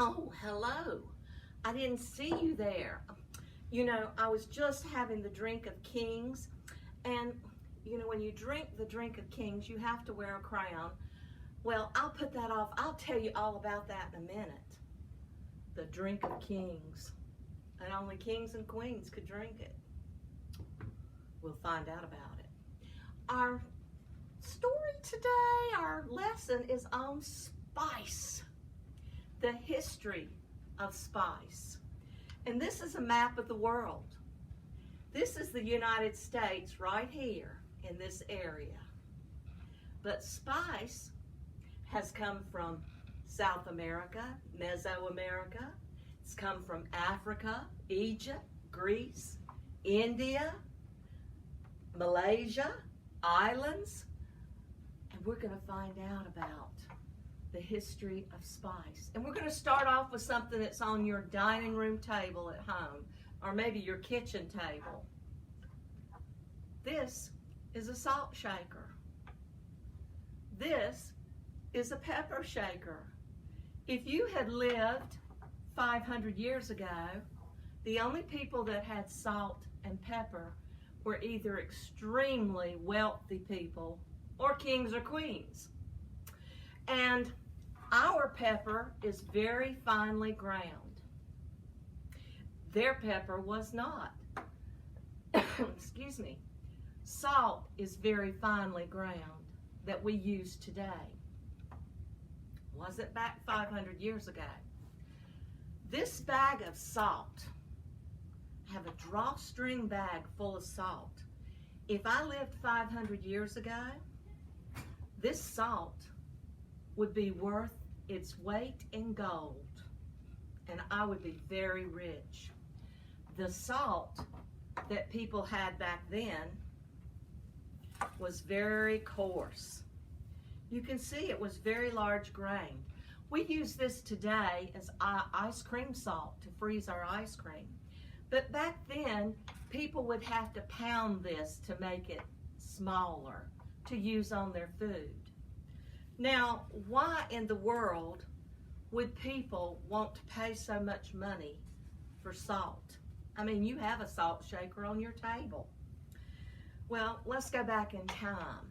Oh, hello. I didn't see you there. You know, I was just having the drink of kings, and you know, when you drink the drink of kings, you have to wear a crown. Well, I'll put that off. I'll tell you all about that in a minute. The drink of kings. And only kings and queens could drink it. We'll find out about it. Our story today, our lesson is on spice. The history of spice. And this is a map of the world. This is the United States right here in this area. But spice has come from South America, Mesoamerica. It's come from Africa, Egypt, Greece, India, Malaysia, islands. And we're going to find out about the history of spice. And we're going to start off with something that's on your dining room table at home, or maybe your kitchen table. This is a salt shaker. This is a pepper shaker. If you had lived 500 years ago, the only people that had salt and pepper were either extremely wealthy people or kings or queens. And our pepper is very finely ground. Their pepper was not. Excuse me. Salt is very finely ground that we use today. Wasn't back 500 years ago. This bag of salt, I have a drawstring bag full of salt. If I lived 500 years ago, this salt would be worth its weight in gold, and I would be very rich. The salt that people had back then was very coarse. You can see it was very large grained. We use this today as ice cream salt to freeze our ice cream. But back then, people would have to pound this to make it smaller to use on their food. Now, why in the world would people want to pay so much money for salt? I mean, you have a salt shaker on your table. Well, let's go back in time.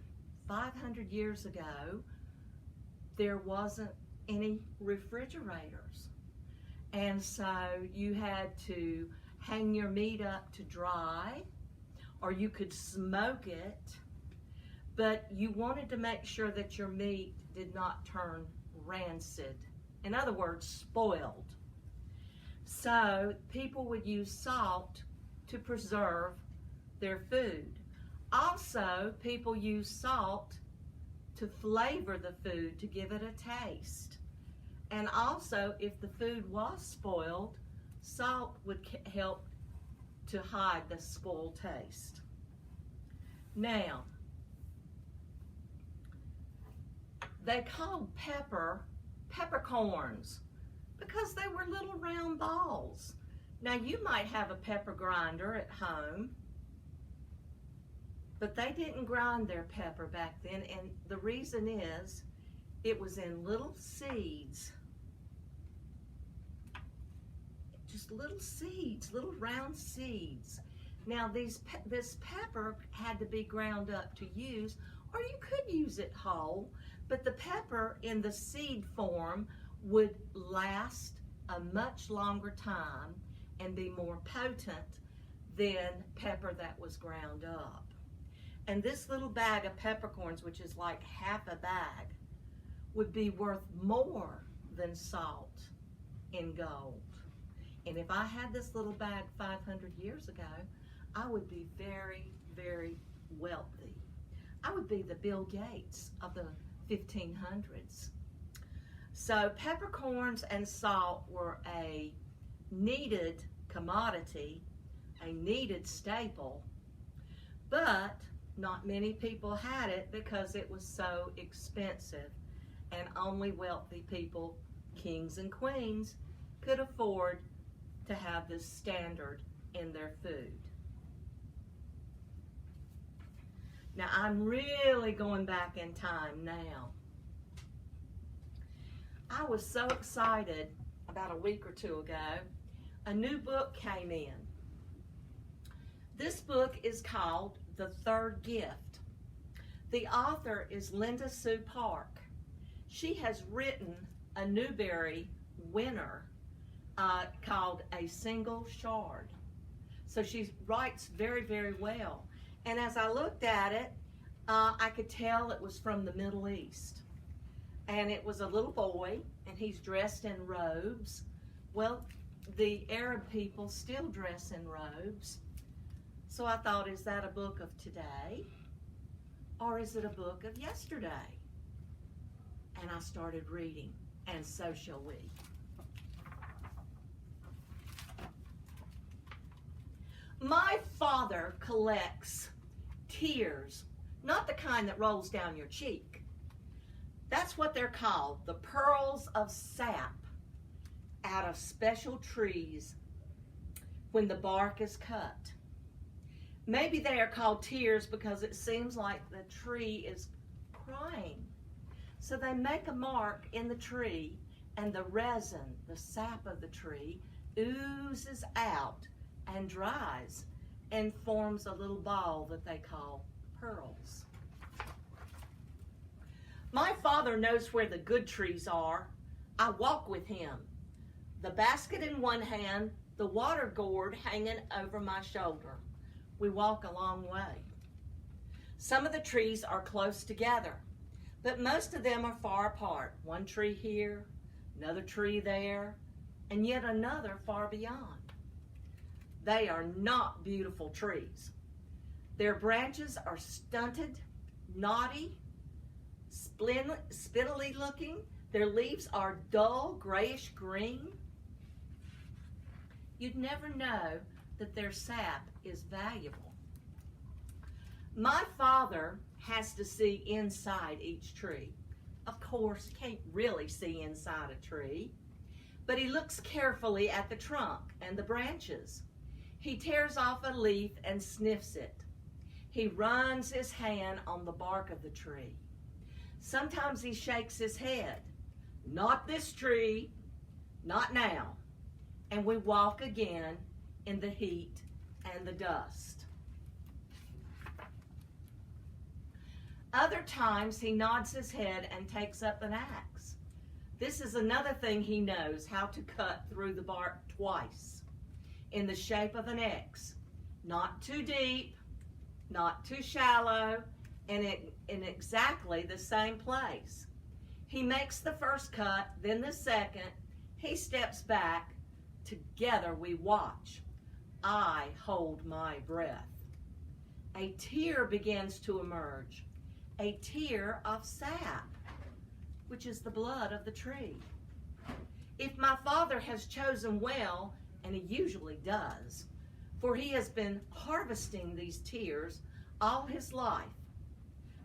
500 years ago, there wasn't any refrigerators. And so you had to hang your meat up to dry, or you could smoke it, but you wanted to make sure that your meat did not turn rancid. In other words, spoiled. So people would use salt to preserve their food. Also, people use salt to flavor the food, to give it a taste. And also, if the food was spoiled, salt would help to hide the spoiled taste. Now, they called peppercorns because they were little round balls. Now, you might have a pepper grinder at home, but they didn't grind their pepper back then, and the reason is it was in little seeds. Just little seeds, little round seeds. Now this pepper had to be ground up to use, or you could use it whole, but the pepper in the seed form would last a much longer time and be more potent than pepper that was ground up. And this little bag of peppercorns, which is like half a bag, would be worth more than salt in gold. And if I had this little bag 500 years ago, I would be very, very wealthy. I would be the Bill Gates of the 1500s. So peppercorns and salt were a needed commodity, a needed staple, but not many people had it because it was so expensive, and only wealthy people, kings and queens, could afford to have this standard in their food. Now, I'm really going back in time now. I was so excited about a week or two ago, a new book came in. This book is called The Third Gift. The author is Linda Sue Park. She has written a Newbery winner called A Single Shard. So she writes very, very well. And as I looked at it, I could tell it was from the Middle East. And it was a little boy, and he's dressed in robes. Well, the Arab people still dress in robes. So I thought, is that a book of today? Or is it a book of yesterday? And I started reading, and so shall we. My father collects tears, not the kind that rolls down your cheek. That's what they're called, the pearls of sap out of special trees when the bark is cut. Maybe they are called tears because it seems like the tree is crying. So they make a mark in the tree, and the resin, the sap of the tree, oozes out and dries and forms a little ball that they call pearls. My father knows where the good trees are. I walk with him, the basket in one hand, the water gourd hanging over my shoulder. We walk a long way. Some of the trees are close together, but most of them are far apart. One tree here, another tree there, and yet another far beyond. They are not beautiful trees. Their branches are stunted, knotty, spittily looking. Their leaves are dull, grayish green. You'd never know that their sap is valuable. My father has to see inside each tree. Of course, can't really see inside a tree, but he looks carefully at the trunk and the branches. He tears off a leaf and sniffs it. He runs his hand on the bark of the tree. Sometimes he shakes his head. Not this tree, not now. And we walk again in the heat and the dust. Other times he nods his head and takes up an axe. This is another thing he knows, how to cut through the bark twice in the shape of an X. Not too deep, not too shallow, and in exactly the same place. He makes the first cut, then the second. He steps back. Together we watch. I hold my breath. A tear begins to emerge. A tear of sap, which is the blood of the tree. If my father has chosen well, and he usually does, for he has been harvesting these tears all his life,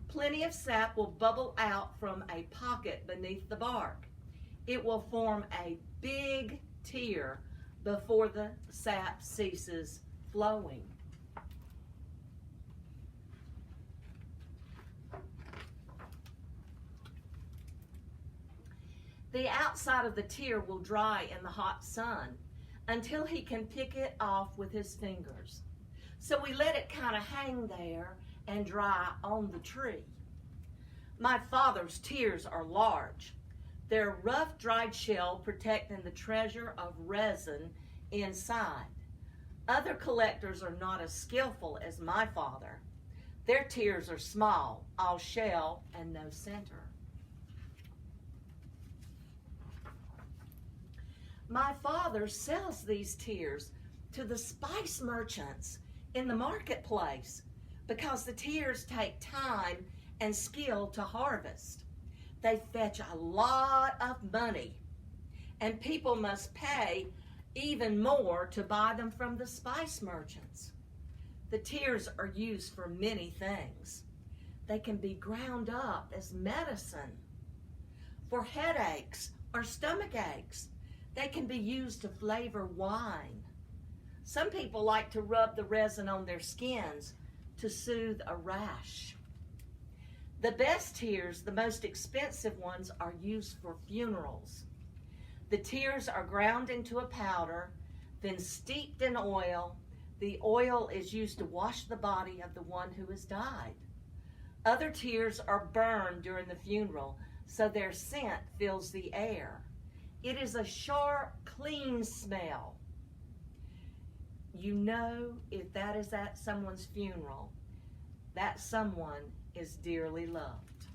plenty of sap will bubble out from a pocket beneath the bark. It will form a big tear before the sap ceases flowing. The outside of the tear will dry in the hot sun until he can pick it off with his fingers. So we let it kind of hang there and dry on the tree. My father's tears are large. Their rough, dried shell protecting the treasure of resin inside. Other collectors are not as skillful as my father. Their tears are small, all shell and no center. My father sells these tears to the spice merchants in the marketplace because the tears take time and skill to harvest. They fetch a lot of money, and people must pay even more to buy them from the spice merchants. The tears are used for many things. They can be ground up as medicine for headaches or stomach aches. They can be used to flavor wine. Some people like to rub the resin on their skins to soothe a rash. The best tears, the most expensive ones, are used for funerals. The tears are ground into a powder, then steeped in oil. The oil is used to wash the body of the one who has died. Other tears are burned during the funeral, so their scent fills the air. It is a sharp, clean smell. You know, if that is at someone's funeral, that someone is dearly loved.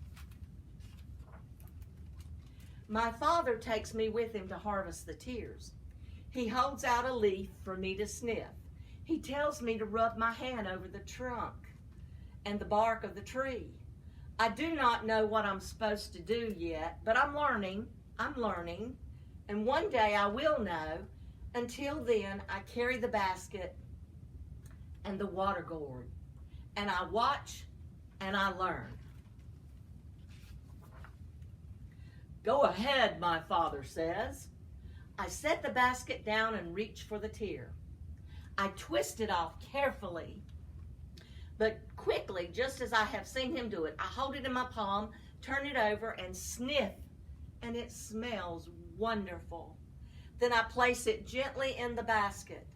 My father takes me with him to harvest the tears. He holds out a leaf for me to sniff. He tells me to rub my hand over the trunk and the bark of the tree. I do not know what I'm supposed to do yet, but I'm learning, and one day I will know. Until then, I carry the basket and the water gourd, and I watch and I learn. Go ahead, my father says. I set the basket down and reach for the tear. I twist it off carefully, but quickly, just as I have seen him do it. I hold it in my palm, turn it over, and sniff, and it smells wonderful. Then I place it gently in the basket.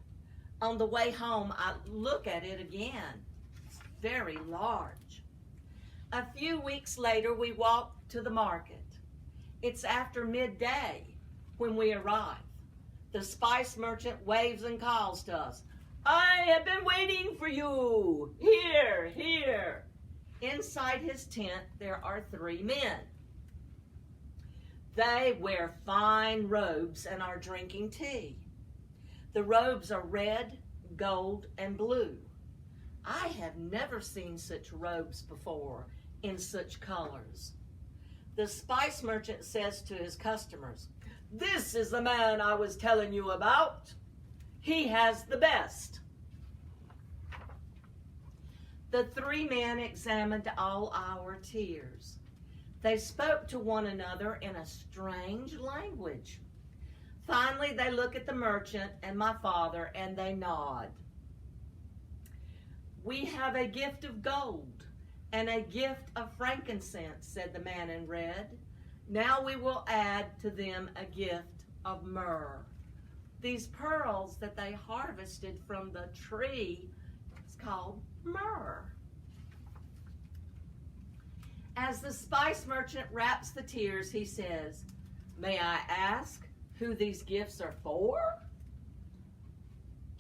On the way home, I look at it again. It's very large. A few weeks later, we walk to the market. It's after midday when we arrive. The spice merchant waves and calls to us. I have been waiting for you. Here, here. Inside his tent, there are 3 men. They wear fine robes and are drinking tea. The robes are red, gold, and blue. I have never seen such robes before in such colors. The spice merchant says to his customers, "This is the man I was telling you about. He has the best." The 3 men examined all our tears. They spoke to one another in a strange language. Finally, they look at the merchant and my father, and they nod. "We have a gift of gold and a gift of frankincense," said the man in red. "Now we will add to them a gift of myrrh." These pearls that they harvested from the tree is called myrrh. As the spice merchant wraps the tears, he says, "May I ask who these gifts are for?"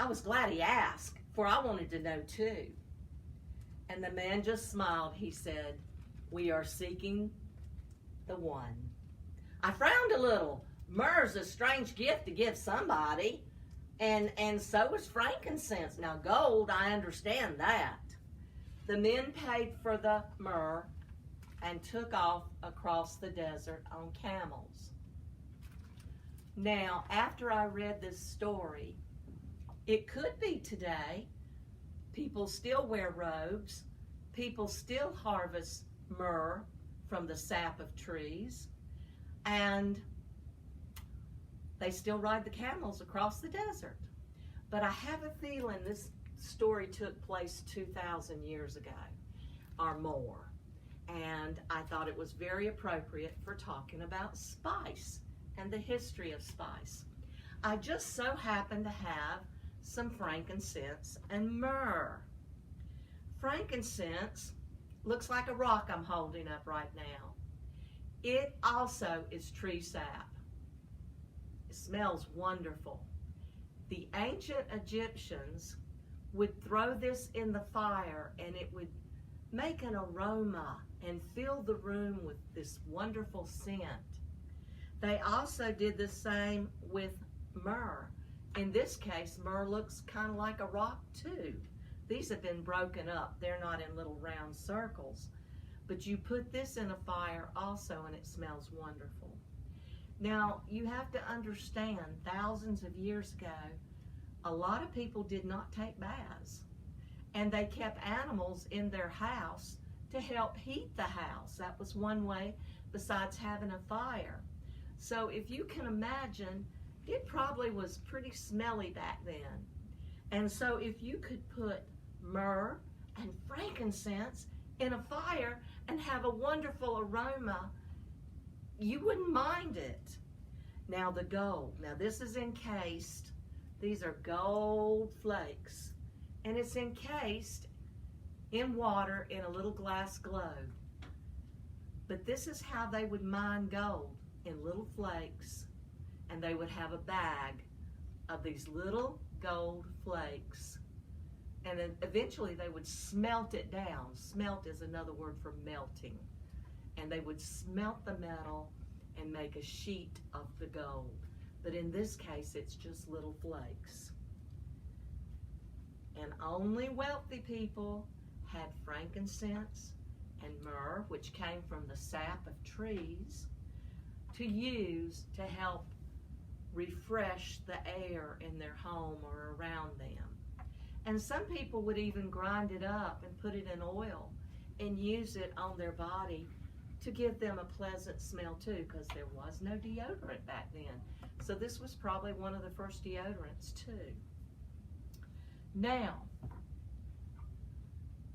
I was glad he asked, for I wanted to know too. And the man just smiled. He said, "We are seeking the one." I frowned a little. Myrrh's a strange gift to give somebody, and so is frankincense. Now gold, I understand that. The men paid for the myrrh and took off across the desert on camels. Now, after I read this story, it could be today. People still wear robes. People still harvest myrrh from the sap of trees. And they still ride the camels across the desert. But I have a feeling this story took place 2,000 years ago or more. And I thought it was very appropriate for talking about spice and the history of spice. I just so happen to have some frankincense and myrrh. Frankincense looks like a rock I'm holding up right now. It also is tree sap. It smells wonderful. The ancient Egyptians would throw this in the fire and it would make an aroma and fill the room with this wonderful scent. They also did the same with myrrh. In this case, myrrh looks kind of like a rock too. These have been broken up. They're not in little round circles. But you put this in a fire also and it smells wonderful. Now, you have to understand, thousands of years ago, a lot of people did not take baths. And they kept animals in their house to help heat the house. That was one way besides having a fire. So if you can imagine, it probably was pretty smelly back then. And so if you could put myrrh and frankincense in a fire and have a wonderful aroma, you wouldn't mind it. Now the gold. Now this is encased. These are gold flakes. And it's encased in water in a little glass globe. But this is how they would mine gold, in little flakes. And they would have a bag of these little gold flakes. And then eventually they would smelt it down. Smelt is another word for melting. And they would smelt the metal and make a sheet of the gold. But in this case, it's just little flakes. And only wealthy people had frankincense and myrrh, which came from the sap of trees, to use to help refresh the air in their home or around them. And some people would even grind it up and put it in oil and use it on their body to give them a pleasant smell too, because there was no deodorant back then. So this was probably one of the first deodorants too. Now,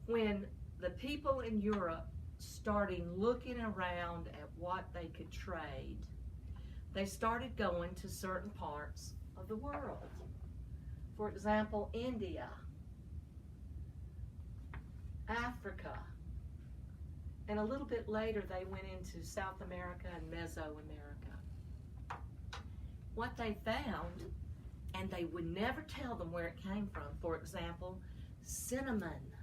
when the people in Europe started looking around at what they could trade, they started going to certain parts of the world. For example, India, Africa, and a little bit later they went into South America and Mesoamerica. What they found, and they would never tell them where it came from, for example, cinnamon.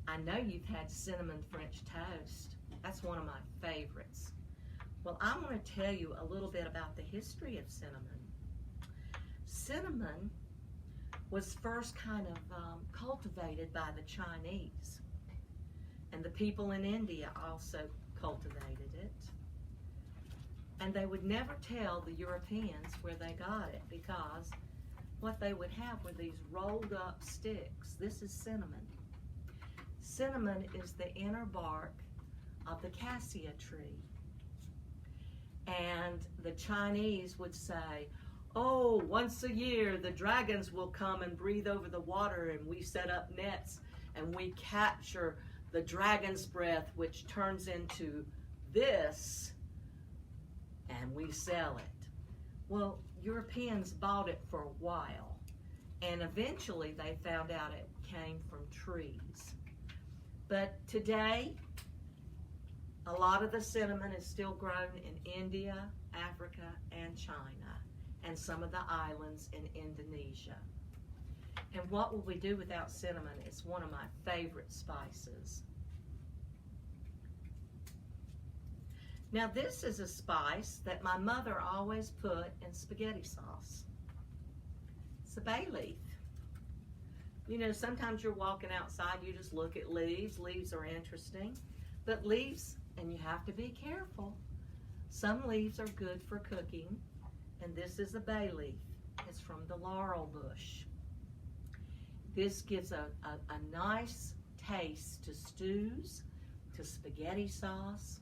I know you've had cinnamon French toast. That's one of my favorites. Well, I'm going to tell you a little bit about the history of cinnamon. Cinnamon was first kind of cultivated by the Chinese, and the people in India also cultivated it. And they would never tell the Europeans where they got it, because what they would have were these rolled up sticks. This is cinnamon. Cinnamon is the inner bark of the cassia tree. And the Chinese would say, oh, once a year the dragons will come and breathe over the water, and we set up nets and we capture the dragon's breath, which turns into this, and we sell it. Well, Europeans bought it for a while, and eventually they found out it came from trees. But today, a lot of the cinnamon is still grown in India, Africa, and China, and some of the islands in Indonesia. And what will we do without cinnamon? It's one of my favorite spices. Now this is a spice that my mother always put in spaghetti sauce. It's a bay leaf. You know, sometimes you're walking outside, you just look at leaves. Leaves are interesting, but leaves, and you have to be careful. Some leaves are good for cooking, and this is a bay leaf. It's from the laurel bush. This gives a nice taste to stews, to spaghetti sauce.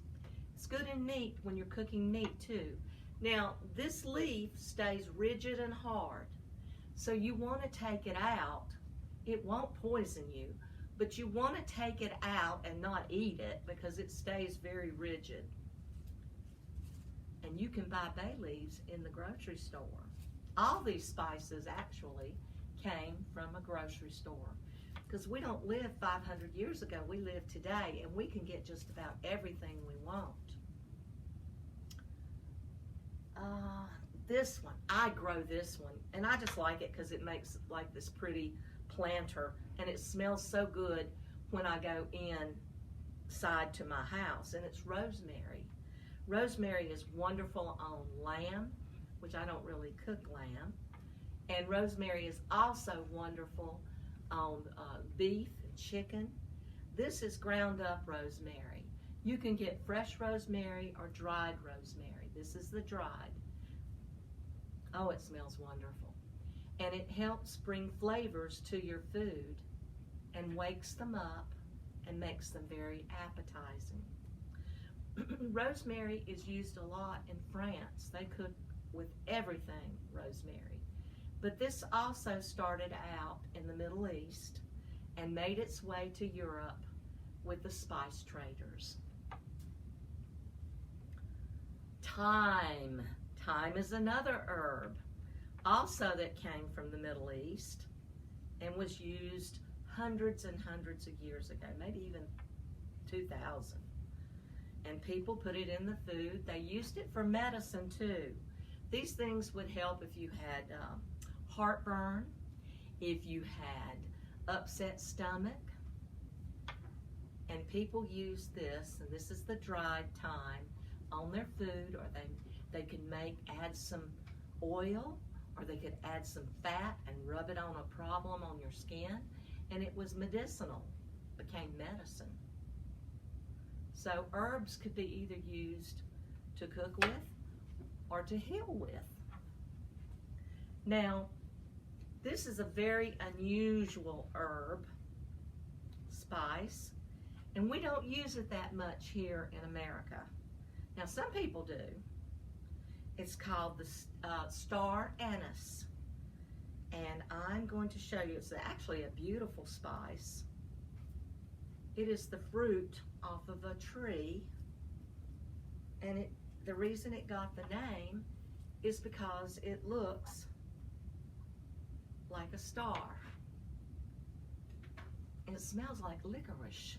It's good in meat when you're cooking meat too. Now, this leaf stays rigid and hard, so you want to take it out. It won't poison you, but you want to take it out and not eat it because it stays very rigid. And you can buy bay leaves in the grocery store. All these spices actually came from a grocery store, because we don't live 500 years ago. We live today, and we can get just about everything we want. This one, I grow this one, and I just like it because it makes like this pretty planter, and it smells so good when I go inside to my house, and it's rosemary. Rosemary is wonderful on lamb, which I don't really cook lamb, and rosemary is also wonderful on beef and chicken. This is ground up rosemary. You can get fresh rosemary or dried rosemary. This is the dried. Oh, it smells wonderful. And it helps bring flavors to your food and wakes them up and makes them very appetizing. Rosemary is used a lot in France. They cook with everything rosemary. But this also started out in the Middle East and made its way to Europe with the spice traders. Thyme. Thyme is another herb, also that came from the Middle East and was used hundreds and hundreds of years ago, maybe even 2,000. And people put it in the food. They used it for medicine too. These things would help if you had heartburn, if you had upset stomach. And people use this, and this is the dried thyme, on their food, or they could add some oil, or they could add some fat and rub it on a problem on your skin, and it was medicinal, became medicine. So herbs could be either used to cook with or to heal with. Now, this is a very unusual herb, spice, and we don't use it that much here in America. Now, some people do. It's called the star anise, and I'm going to show you. It's actually a beautiful spice. It is the fruit off of a tree, and the reason it got the name is because it looks like a star, and it smells like licorice,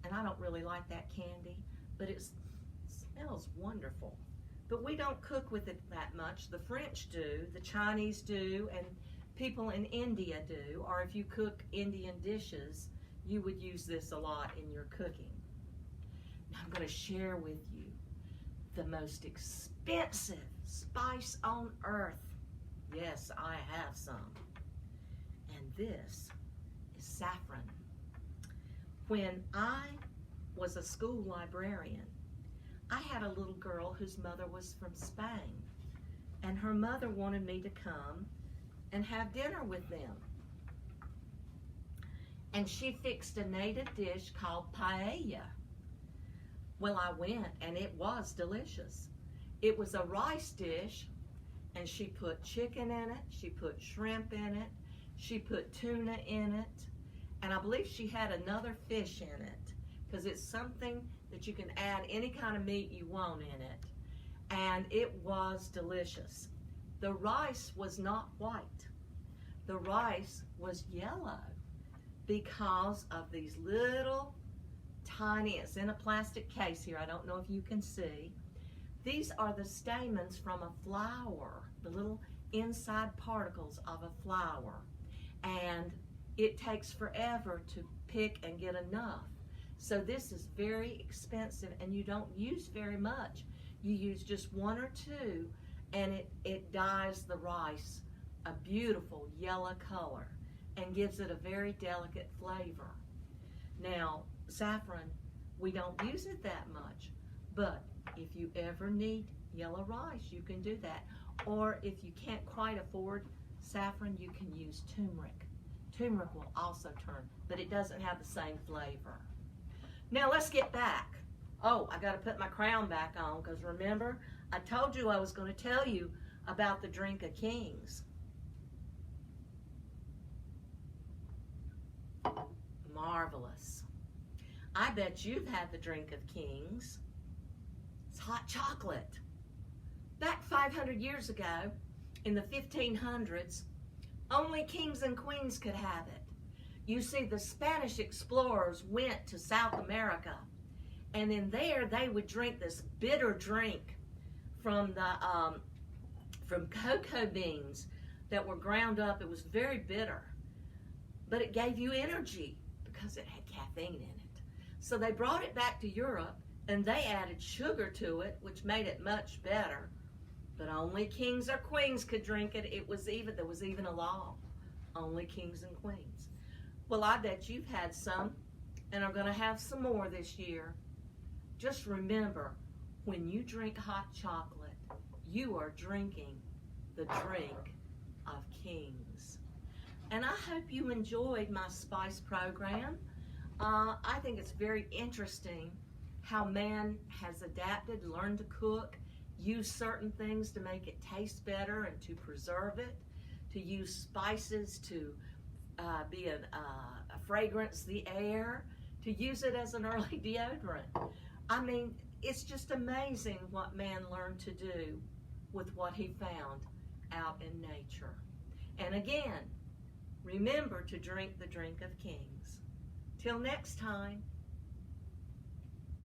and I don't really like that candy, but it smells wonderful. But we don't cook with it that much. The French do, the Chinese do, and people in India do, or if you cook Indian dishes, you would use this a lot in your cooking. Now I'm going to share with you the most expensive spice on earth. Yes, I have some. And this is saffron. When I was a school librarian, I had a little girl whose mother was from Spain, and her mother wanted me to come and have dinner with them. And she fixed a native dish called paella. Well, I went, and it was delicious. It was a rice dish, and she put chicken in it, she put shrimp in it, she put tuna in it, and I believe she had another fish in it, because it's something that you can add any kind of meat you want in it. And it was delicious. The rice was not white. The rice was yellow because of these little tiny, it's in a plastic case here, I don't know if you can see. These are the stamens from a flower, the little inside particles of a flower. And it takes forever to pick and get enough. So this is very expensive, and you don't use very much. You use just one or two, and it dyes the rice a beautiful yellow color and gives it a very delicate flavor. Now, saffron, we don't use it that much, but if you ever need yellow rice, you can do that. Or if you can't quite afford saffron, you can use turmeric. Turmeric will also turn, but it doesn't have the same flavor. Now let's get back. Oh, I got to put my crown back on, because remember, I told you I was going to tell you about the drink of kings. Marvelous. I bet you've had the drink of kings. It's hot chocolate. Back 500 years ago, in the 1500s, only kings and queens could have it. You see, the Spanish explorers went to South America, and in there they would drink this bitter drink from cocoa beans that were ground up. It was very bitter, but it gave you energy because it had caffeine in it. So they brought it back to Europe, and they added sugar to it, which made it much better. But only kings or queens could drink it. There was even a law. Only kings and queens. Well, I bet you've had some and are going to have some more this year. Just remember, when you drink hot chocolate, you are drinking the drink of kings. And I hope you enjoyed my spice program. I think it's very interesting how man has adapted, learned to cook, use certain things to make it taste better and to preserve it, to use spices to be a fragrance the air, to use it as an early deodorant. I mean, it's just amazing what man learned to do with what he found out in nature. And again, remember to drink the drink of kings. Till next time,